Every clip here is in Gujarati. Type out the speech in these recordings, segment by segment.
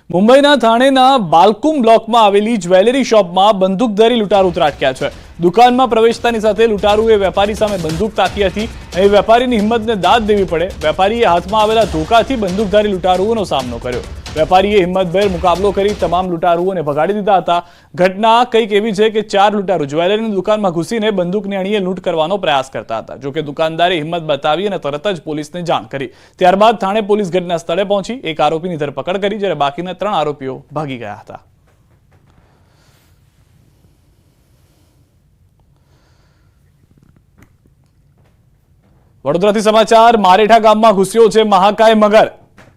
મુંબઈના થાણેના બાલકુમ બ્લોકમાં આવેલી જ્વેલરી શોપમાં બંદૂકધારી લૂંટારૂ ત્રાટક્યા છે। દુકાનમાં પ્રવેશતાની સાથે લૂંટારૂએ વેપારી સામે બંદૂક તાકી હતી। અહીં વેપારીની હિંમતને દાદ દેવી પડે। વેપારીએ હાથમાં આવેલા ધોકાથી બંદૂકધારી લૂંટારૂઓનો સામનો કર્યો। વેપારીએ હિંમતભેર મુકાબલો કરી તમામ લૂંટારૂઓને ભગાડી દીધા હતા। ઘટના કંઈક એવી છે કે 4 લૂંટારૂ જ્વેલરીની દુકાનમાં ઘૂસીને બંદૂકની અણીએ લૂંટ કરવાનો પ્રયાસ કરતા હતા। જો કે દુકાનદારે હિંમત બતાવી અને તરત જ પોલીસને જાણ કરી। ત્યારબાદ થાણે પોલીસ ઘટના સ્થળે પહોંચી એક આરોપીની ધરપકડ કરી, જ્યારે બાકીના 3 આરોપીઓ ભાગી ગયા હતા। વડોદરાથી સમાચાર। મારેઠા ગામમાં ઘૂસ્યો છે મહાકાય મગર।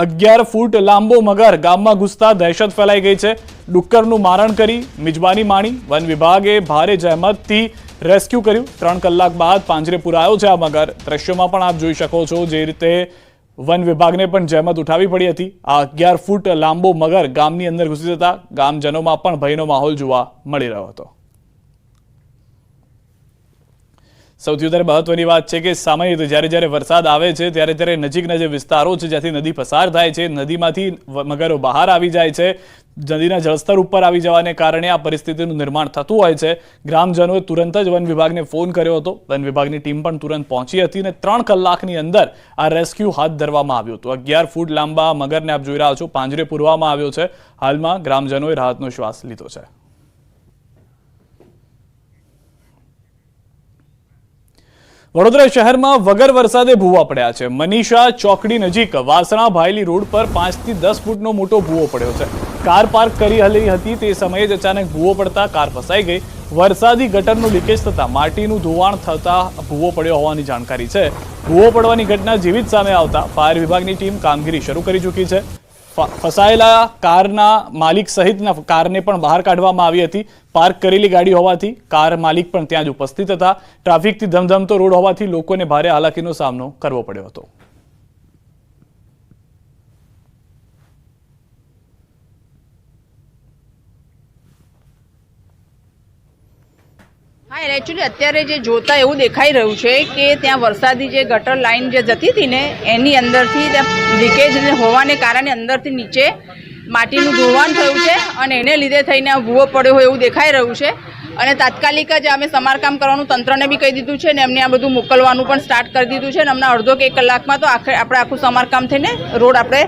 11 ફૂટ લાંબો મગર ગામમાં ઘૂસતા દહેશત ફેલાઈ ગઈ છે। ડુક્કરનું મારણ કરી મિજબાની માણી। વન વિભાગે ભારે જહેમતથી રેસ્ક્યુ કર્યું। 3 કલાક બાદ પાંજરે પુરાયો છે આ મગર। દ્રશ્યોમાં પણ આપ જોઈ શકો છો જે રીતે વન વિભાગને પણ જહેમત ઉઠાવી પડી હતી। આ 11 ફૂટ લાંબો મગર ગામની અંદર ઘૂસી જતા ગામજનોમાં પણ ભયનો માહોલ જોવા મળી રહ્યો હતો। સૌથી વધારે મહત્વની વાત છે કે સામાન્ય જ્યારે વરસાદ આવે છે ત્યારે નજીકના જે વિસ્તારો છે જ્યાંથી નદી પસાર થાય છે, નદીમાંથી મગરો બહાર આવી જાય છે। નદીના જળસ્તર ઉપર આવી જવાને કારણે આ પરિસ્થિતિનું નિર્માણ થતું હોય છે। ગ્રામજનોએ તુરંત જ વન વિભાગને ફોન કર્યો હતો। વન વિભાગની ટીમ પણ તુરંત પહોંચી હતી અને 3 કલાકની અંદર આ રેસ્ક્યુ હાથ ધરવામાં આવ્યું હતું। 11 ફૂટ લાંબા મગરને આપ જોઈ રહ્યા છો પાંજરે પૂરવામાં આવ્યો છે। હાલમાં ગ્રામજનોએ રાહતનો શ્વાસ લીધો છે। વડોદરા શહેરમાં વગર વરસાદે ભૂવા પડ્યા છે। મનીષા ચોકડી નજીક વાસણા ભાયલી રોડ પર 5 થી 10 ફૂટનો મોટો ભૂવો પડ્યો છે। કાર પાર્ક કરી રહી હતી તે સમયે જ અચાનક ભૂવો પડતા કાર ફસાઈ ગઈ। વરસાદી ગટરનું લીકેજ થતા માટીનું ધોવાણ થતા ભૂવો પડ્યો હોવાની જાણકારી છે। ભૂવો પડવાની ઘટના જેવી જ સામે આવતા ફાયર વિભાગની ટીમ કામગીરી શરૂ કરી ચૂકી છે। ફસાયેલા કારના માલિક સહિતના કારને પણ બહાર કાઢવામાં આવી હતી। પાર્ક કરેલી ગાડી હોવાથી કાર માલિક પણ ત્યાં જ ઉપસ્થિત હતા। ટ્રાફિકથી ધમધમતો રોડ હોવાથી લોકોને ભારે હાલાકીનો સામનો કરવો પડ્યો હતો। હા, એકચ્યુઅલી અત્યારે જે જોતા એવું દેખાઈ રહ્યું છે કે ત્યાં વરસાદી જે ગટર લાઈન જે જતી હતી ને એની અંદરથી ત્યાં લીકેજ હોવાને કારણે અંદરથી નીચે માટીનું ધોવાણ થયું છે અને એને લીધે થઈને આ ભૂવો પડ્યો હોય એવું દેખાઈ રહ્યું છે। અને તાત્કાલિક જ અમે સમારકામ કરવાનું તંત્રને બી કહી દીધું છે ને એમને આ બધું મોકલવાનું પણ સ્ટાર્ટ કરી દીધું છે ને હમણાં અડધો કે 1 કલાકમાં તો આપણે આખું સમારકામ થઈને રોડ આપણે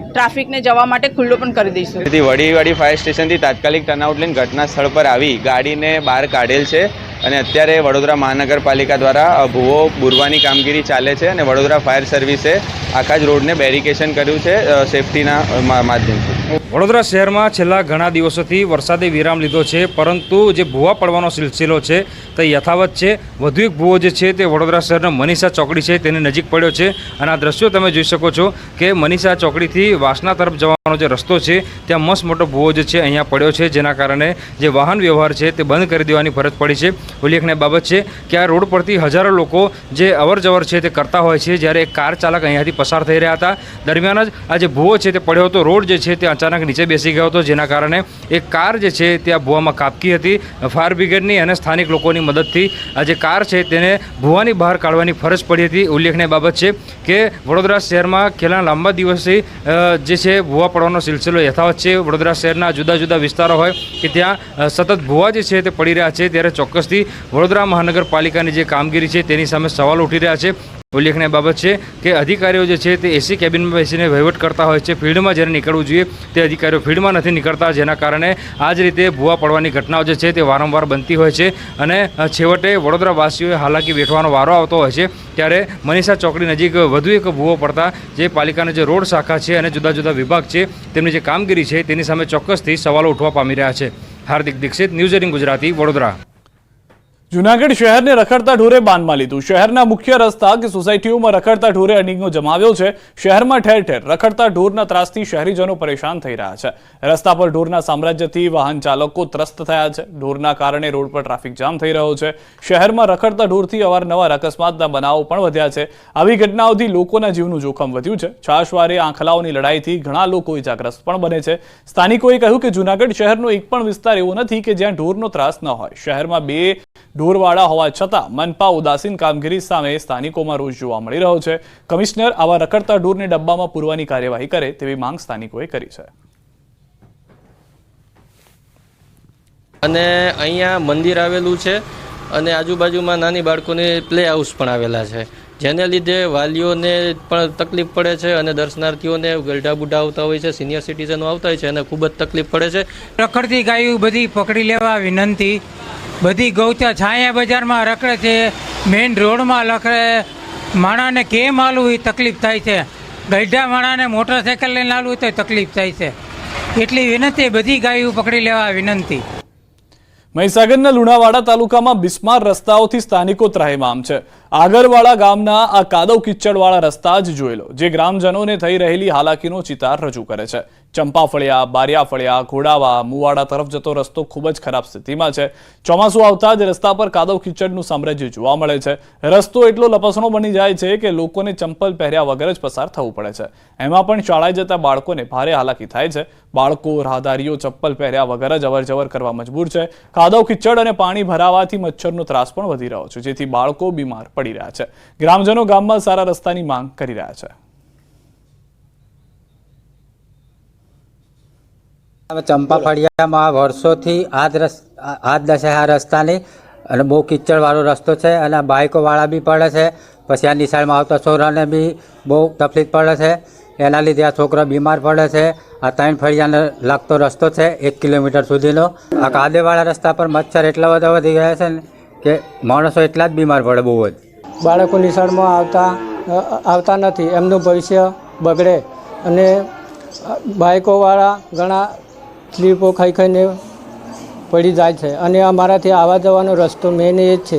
ટ્રાફિકને જવા માટે ખુલ્લો પણ કરી દઈશું। વડીવાડી ફાયર સ્ટેશનથી તાત્કાલિક ટર્નઆઉટ લઈને ઘટના સ્થળ પર આવી ગાડીને બહાર કાઢેલ છે અને અત્યારે વડોદરા મહાનગરપાલિકા દ્વારા ભૂવો બુરવાની કામગીરી ચાલે છે અને વડોદરા ફાયર સર્વિસે આખા જ રોડને બેરિકેશન કર્યું છે સેફટીના માધ્યમથી। વડોદરા શહેરમાં છેલ્લા ઘણા દિવસોથી વરસાદે વિરામ લીધો છે, પરંતુ જે ભૂવા પડવાનો સિલસિલો છે તે યથાવત છે। વધુ એક ભૂવો જે છે તે વડોદરા શહેરના મનીષા ચોકડી છે તેની નજીક પડ્યો છે અને આ દ્રશ્યો તમે જોઈ શકો છો કે મનીષા ચોકડીથી વાસણા તરફ જવાનો જે રસ્તો છે ત્યાં મસ્ત મોટો ભૂવો જે છે અહીંયા પડ્યો છે, જેના કારણે જે વાહન વ્યવહાર છે તે બંધ કરી દેવાની ફરજ પડી છે। ઉલ્લેખનીય બાબત છે કે આ રોડ પરથી હજારો લોકો જે અવરજવર છે તે કરતા હોય છે, જ્યારે એક કાર ચાલક અહીંયાથી પસાર થઈ રહ્યા હતા દરમિયાન જ આ જે ભૂવો છે તે પડ્યો હતો। રોડ જે છે તે અચાનક નીચે બેસી ગયો હતો, જેના કારણે એક કાર જે છે તે આ ભૂવામાં કાપકી હતી। ફાયર બ્રિગેડની અને સ્થાનિક લોકોની મદદથી આ જે કાર છે તેને ભૂવાની બહાર કાઢવાની ફરજ પડી હતી। ઉલ્લેખનીય બાબત છે કે વડોદરા શહેરમાં છેલ્લા લાંબા દિવસથી જે છે ભૂવા પડવાનો સિલસિલો યથાવત છે। વડોદરા શહેરના જુદા જુદા વિસ્તારો હોય કે ત્યાં સતત ભૂવા જે છે તે પડી રહ્યા છે, ત્યારે ચોક્કસથી વડોદરા મહાનગરપાલિકાની જે કામગીરી છે તેની સામે સવાલ ઉઠી રહ્યા છે। ઉલ્લેખનીય બાબત છે કે અધિકારીઓ જે છે તે એસી કેબિનમાં બેસીને વહીવટ કરતા હોય છે। ફિલ્ડમાં જ્યારે નીકળવું જોઈએ તે અધિકારીઓ ફિલ્ડમાં નથી નીકળતા, જેના કારણે આ જ રીતે ભૂવા પડવાની ઘટનાઓ જે છે તે વારંવાર બનતી હોય છે અને છેવટે વડોદરાવાસીઓએ હાલાકી વેઠવાનો વારો આવતો હોય છે। ત્યારે મનીષા ચોકડી નજીક વધુ એક ભૂવો પડતા જે પાલિકાના જે રોડ શાખા છે અને જુદા જુદા વિભાગ છે તેમની જે કામગીરી છે તેની સામે ચોક્કસથી સવાલો ઉઠવા પામી રહ્યા છે। હાર્દિક દીક્ષિત, ન્યૂઝ 18 ગુજરાતી, વડોદરા। જૂનાગઢ શહેરને રખડતા ઢોરે બાનમાં લીધું। શહેરના મુખ્ય રસ્તા કે સોસાયટીઓમાં રખડતા ઢોરે અડીંગો જમાવ્યો છે। શહેરમાં ઠેર ઠેર રખડતા ઢોરના ત્રાસથી શહેરીજનો પરેશાન થઈ રહ્યા છે। રસ્તા પર ઢોરના સામ્રાજ્યથી વાહન ચાલકો ત્રસ્ત થયા છે। ઢોરના કારણે રોડ પર ટ્રાફિક જામ થઈ રહ્યો છે। શહેરમાં રખડતા ઢોરથી અવારનવાર અકસ્માતના બનાવો પણ વધ્યા છે। આવી ઘટનાઓથી લોકોના જીવનું જોખમ વધ્યું છે। છાશવારે આંખલાઓની લડાઈથી ઘણા લોકો ઇજાગ્રસ્ત પણ બને છે। સ્થાનિકોએ કહ્યું કે જૂનાગઢ શહેરનો એક પણ વિસ્તાર એવો નથી કે જ્યાં ઢોરનો ત્રાસ ન હોય। શહેરમાં 2 ઢોરવાડા હોવા છતાં મનપા ઉદાસીન કામગીરી સામે સ્થાનિકોમાં રોષ જોવા મળી રહ્યો છે। કમિશનર આવા રખડતા ઢોરને ડબ્બામાં પૂરવાની કાર્યવાહી કરે તેવી માંગ સ્થાનિકોએ કરી છે। અને અહીંયા મંદિર આવેલું છે અને આજુબાજુમાં નાની બાળકોને પ્લે હાઉસ પણ આવેલા છે, જેને લીધે વાલીઓને પણ તકલીફ પડે છે અને દર્શનાર્થીઓને ગરડા બુઢા આવતા હોય છે, સિનિયર સિટીઝનો આવતા હોય છે અને ખૂબ જ તકલીફ પડે છે. રખડતી ગાયું બધી પકડી લેવા વિનંતી. બધી ગૌચર છાયા બજારમાં રખડે છે, મેઇન રોડમાં રખડે. માણાને કેમ હાલવું એ તકલીફ થાય છે, ગઈઢા માણાને મોટરસાઇકલ લઈને હાલવું તો તકલીફ થાય છે. એટલી વિનંતી, બધી ગાયું પકડી લેવા વિનંતી. મહીસાગરના લુણાવાડા તાલુકામાં બિસ્માર રસ્તાઓથી સ્થાનિકો ત્રાહિમામ છે. આગરવાડા ગામના આ કાદવ કિચડવાળા રસ્તા જ જોઈ લો, જે ગ્રામજનોને થઈ રહેલી હાલાકીનો ચિતાર રજૂ કરે છે. ચંપાફળિયા, બારિયાફળિયા, ઘોડાવા, મુવાડા તરફ જતો રસ્તો ખૂબ જ ખરાબ સ્થિતિમાં છે. ચોમાસું આવતા જ રસ્તા પર કાદવ કિચડનું સામ્રાજ્ય જોવા મળે છે. રસ્તો એટલો લપસણો બની જાય છે કે લોકોને ચંપલ પહેર્યા વગર જ પસાર થવું પડે છે. એમાં પણ શાળાએ જતા બાળકોને ભારે હાલાકી થાય છે. બાળકો, રાહદારીઓ ચપ્પલ પહેર્યા વગર જ અવરજવર કરવા મજબૂર છે. કાદવ કિચડ અને પાણી ભરાવાથી મચ્છરનો ત્રાસ પણ વધી રહ્યો છે, જેથી બાળકો બીમાર પડી રહ્યા છે. ગ્રામજનો ગામમાં સારા રસ્તાની માંગ કરી રહ્યા છે. ચંપાફળિયામાં વર્ષોથી આ દશા રસ્તાની અને બહુ કિચડવાળો રસ્તો છે અને બાઇકોવાળા બી પડે છે. પછી આ નિશાળમાં આવતા છોકરાને બી બહુ તકલીફ પડે છે. એના લીધે આ છોકરા બીમાર પડે છે. આ 3 ફળિયાને લાગતો રસ્તો છે 1 કિલોમીટર સુધીનો. આ કાદેવાળા રસ્તા પર મચ્છર એટલા બધા વધી ગયા છે ને કે માણસો એટલા જ બીમાર પડે બહુ જ. બાળકો નિશાળમાં આવતા નથી, એમનું ભવિષ્ય બગડે. અને બાઇકોવાળા ઘણા સ્લીપો ખાઈને પડી જાય છે. અને અમારાથી આવવા જવાનો રસ્તો મેન એ જ છે.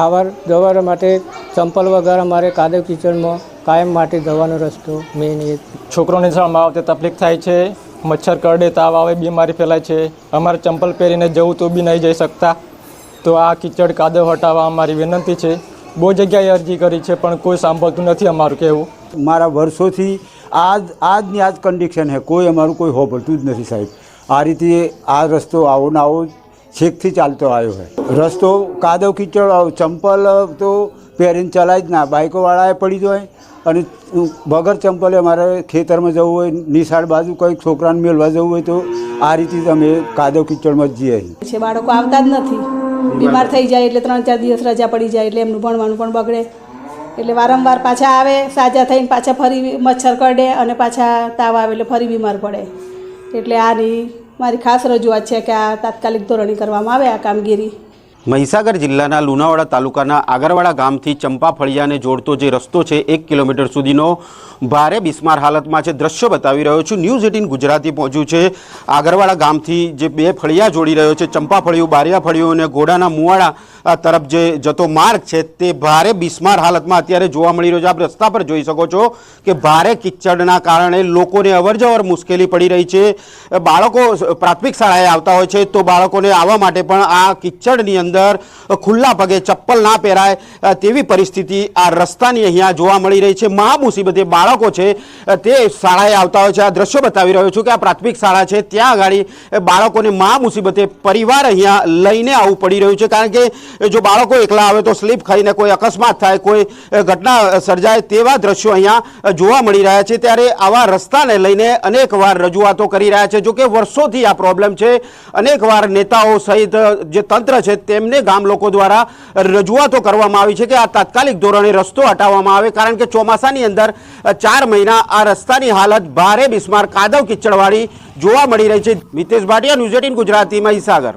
આવવા જવા માટે ચંપલ વગર અમારે કાદવ કિચડમાં કાયમ માટે જવાનો રસ્તો મેન એ. છોકરોની નિશાળમાં આવતે તકલીફ થાય છે, મચ્છર કરડે, તાવ આવે, બીમારી ફેલાય છે. અમારે ચંપલ પહેરીને જવું તો બી નહીં જઈ શકતા. તો આ કિચડ કાદવ હટાવવા અમારી વિનંતી છે. બહુ જગ્યાએ અરજી કરી છે પણ કોઈ સાંભળતું નથી અમારું કહેવું. મારા વર્ષોથી આજની આજ કન્ડિશન છે, કોઈ અમારું કોઈ હોભળતું જ નથી સાહેબ. આ રીતે આ રસ્તો આવો ને આવો છેકથી ચાલતો આવ્યો છે. રસ્તો કાદવ કિચડ, ચંપલ તો પહેરીને ચલાય જ ના, બાઇકોવાળાએ પડી જાય. અને વગર ચંપલે અમારે ખેતરમાં જવું હોય, નિશાળ બાજુ કંઈક છોકરાને મેળવા જવું હોય તો આ રીતે અમે કાદવ કિચડમાં જ જઈએ છીએ. બાળકો આવતા જ નથી, બીમાર થઈ જાય એટલે 3-4 દિવસ રજા પડી જાય એટલે એમનું ભણવાનું પણ બગડે. એટલે વારંવાર પાછા આવે, સાજા થઈને પાછા ફરી મચ્છર કરડે અને પાછા તાવ આવે એટલે ફરી બીમાર પડે. એટલે આની મારી ખાસ રજૂઆત છે કે આ તાત્કાલિક ધોરણે કરવામાં આવે આ કામગીરી. મહીસાગર જિલ્લાના લુણાવાડા તાલુકાના આગરવાડા ગામથી ચંપાફળિયાને જોડતો જે રસ્તો છે 1 કિલોમીટર સુધીનો ભારે બિસ્માર હાલતમાં છે. દ્રશ્યો બતાવી રહ્યો છું. ન્યૂઝ 18 ગુજરાતી પહોંચ્યું છે આગરવાડા ગામથી જે 2 ફળિયા જોડી રહ્યો છે, ચંપાફળિયું, બારિયાફળિયું અને ઘોડાના મુવાડા તરફ જે જતો માર્ગ છે તે ભારે બિસ્માર હાલતમાં અત્યારે જોવા મળી રહ્યો છે. આપ રસ્તા પર જોઈ શકો છો કે ભારે કિચડના કારણે લોકોને અવરજવર મુશ્કેલી પડી રહી છે. બાળકો પ્રાથમિક શાળાએ આવતા હોય છે તો બાળકોને આવવા માટે પણ આ કિચડની અંદર ખુલ્લા પગે ચપ્પલ ના પહેરાય તેવી પરિસ્થિતિ આ રસ્તાની અહીંયા જોવા મળી રહી છે. મહા મુસીબતે બાળકો છે તે શાળાએ આવતા હોય છે. આ દ્રશ્યો બતાવી રહ્યો છું કે આ પ્રાથમિક શાળા છે, ત્યાં આગળ બાળકોને મહા મુસીબતે પરિવાર અહીંયા લઈને આવવું પડી રહ્યું છે. કારણ કે જો બાળકો એકલા આવે તો સ્લીપ ખાઈને કોઈ અકસ્માત થાય, કોઈ ઘટના સર્જાય તેવા દ્રશ્યો અહીંયા જોવા મળી રહ્યા છે. ત્યારે આવા રસ્તાને લઈને અનેકવાર રજૂઆતો કરી રહ્યા છે. જોકે વર્ષોથી આ પ્રોબ્લેમ છે. અનેકવાર નેતાઓ સહિત જે તંત્ર છે તેમને ગામ લોકો દ્વારા રજૂઆતો કરવામાં આવી છે કે આ તાત્કાલિક ધોરણે રસ્તો હટાવવામાં આવે. કારણ કે ચોમાસાની અંદર 4 મહિના આ રસ્તાની હાલત ભારે બિસ્માર કાદવ કિચડવાળી જોવા મળી રહી છે. મિતેશ ભાટિયા, ન્યૂઝ 18 ગુજરાતી, મહીસાગર.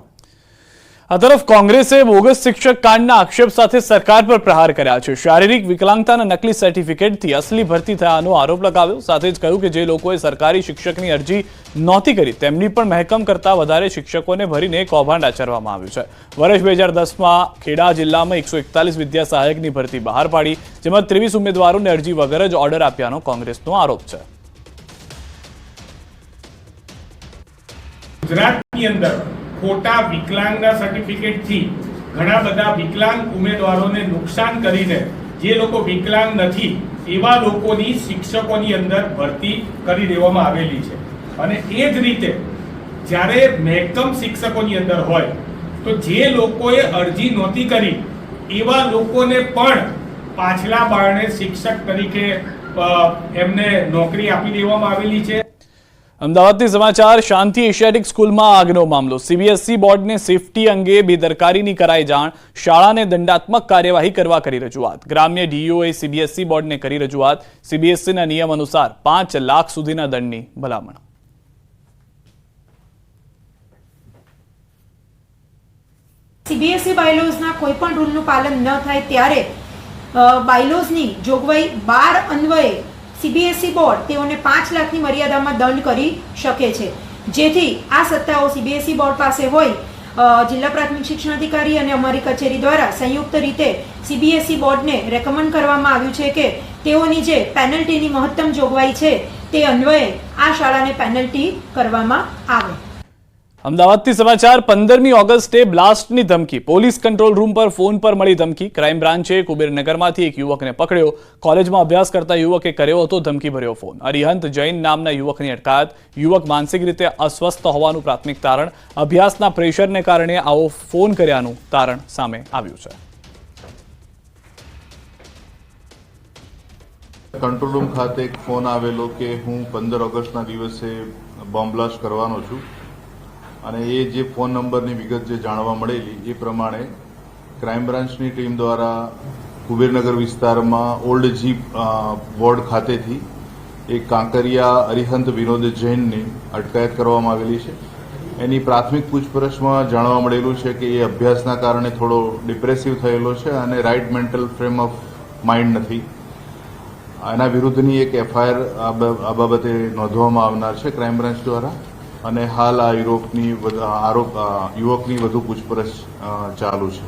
આ તરફ કોંગ્રેસે બોગસ શિક્ષક કાંડના આક્ષેપ સાથે સરકાર પર પ્રહાર કર્યા છે. શારીરિક વિકલાંગતાના નકલી સર્ટિફિકેટથી અસલી ભરતી થયાનો આરોપ લગાવ્યો. સાથે જ કહ્યું કે જે લોકોએ સરકારી શિક્ષકની અરજી નહોતી કરી તેમની પણ મહેકમ કરતા વધારે શિક્ષકોને ભરીને કૌભાંડ આચરવામાં આવ્યું છે. વર્ષ 2010માં ખેડા જિલ્લામાં 141 વિદ્યા સહાયકની ભરતી બહાર પાડી, જેમાં 23 ઉમેદવારોને અરજી વગર જ ઓર્ડર આપ્યાનો કોંગ્રેસનો આરોપ છે. ગુજરાતની અંદર ખોટા વિકલાંગના સર્ટિફિકેટથી ઘણા બધા વિકલાંગ ઉમેદવારોને નુકસાન કરીને જે લોકો વિકલાંગ નથી એવા લોકોની શિક્ષકોની અંદર ભરતી કરી દેવામાં આવેલી છે. અને એ જ રીતે જ્યારે મહેકમ શિક્ષકોની અંદર હોય તો જે લોકોએ અરજી નહોતી કરી એવા લોકોને પણ પાછલા બારણે શિક્ષક તરીકે એમને નોકરી આપી દેવામાં આવેલી છે. અમદાવાદથી સમાચાર શાંતિ એશિયાટિક સ્કૂલમાં આગનો મામલો સીબીએસઈ બોર્ડને સેફટી અંગે બેદરકારીની કરાઈ જાણ શાળાને દંડાત્મક કાર્યવાહી કરવા કરી રજૂઆત ગ્રામ્ય ડીઈઓએ સીબીએસઈ બોર્ડને કરી રજૂઆત સીબીએસઈના નિયમ અનુસાર 5 લાખ સુધીના દંડની ભલામણ સીબીએસઈ બાયલોઝના કોઈ પણ રૂલનું પાલન ન થાય ત્યારે બાયલોઝની જોગવાઈ 12 અન્વયે સીબીએસઈ બોર્ડ તેઓને 5 લાખની મર્યાદામાં દંડ કરી શકે છે જેથી આ સત્તાઓ સીબીએસઈ બોર્ડ પાસે હોય જિલ્લા પ્રાથમિક શિક્ષણાધિકારી અને અમારી કચેરી દ્વારા સંયુક્ત રીતે સીબીએસઈ બોર્ડને રેકમેન્ડ કરવામાં આવ્યું છે કે તેઓની જે પેનલ્ટીની મહત્તમ જોગવાઈ છે તે અન્વયે આ શાળાને પેનલ્ટી કરવામાં આવે। અમદાવાદથી સમાચાર 15મી ઓગસ્ટે બ્લાસ્ટની ધમકી પોલીસ કંટ્રોલ રૂમ પર ફોન પર મળી ધમકી ક્રાઇમ બ્રાન્ચે કુબેરનગરમાંથી એક યુવકને પકડ્યો કોલેજમાં અભ્યાસ કરતા યુવકે કર્યો હતો ધમકીભર્યો ફોન અરિહંત જૈન નામના યુવકની અટકાયત યુવક માનસિક રીતે અસ્વસ્થ હોવાનું પ્રાથમિક તારણ અભ્યાસના પ્રેશરને કારણે આવો ફોન કર્યાનું તારણ સામે આવ્યું છે। કંટ્રોલ રૂમ ખાતે એક ફોન આવેલો કે હું 15 ઓગસ્ટના દિવસે બોમ્બ બ્લાસ્ટ કરવાનો છું અને એ જે ફોન નંબરની વિગત જે જાણવા મળેલી એ પ્રમાણે ક્રાઇમ બ્રાન્ચની ટીમ દ્વારા કુબેરનગર વિસ્તારમાં ઓલ્ડ જીપ વોર્ડ ખાતેથી એક કાંકરિયા અરિહંત વિનોદ જૈનની અટકાયત કરવામાં આવેલી છે। એની પ્રાથમિક પૂછપરછમાં જાણવા મળેલું છે કે એ અભ્યાસના કારણે થોડો ડિપ્રેસિવ થયેલો છે અને right mental frame of mind નથી। એના વિરુદ્ધની એક એફઆઈઆર આ બાબતે નોંધવામાં આવનાર છે ક્રાઇમ બ્રાન્ચ દ્વારા અને હાલ આ યુવકની વધુ પૂછપરછ ચાલુ છે।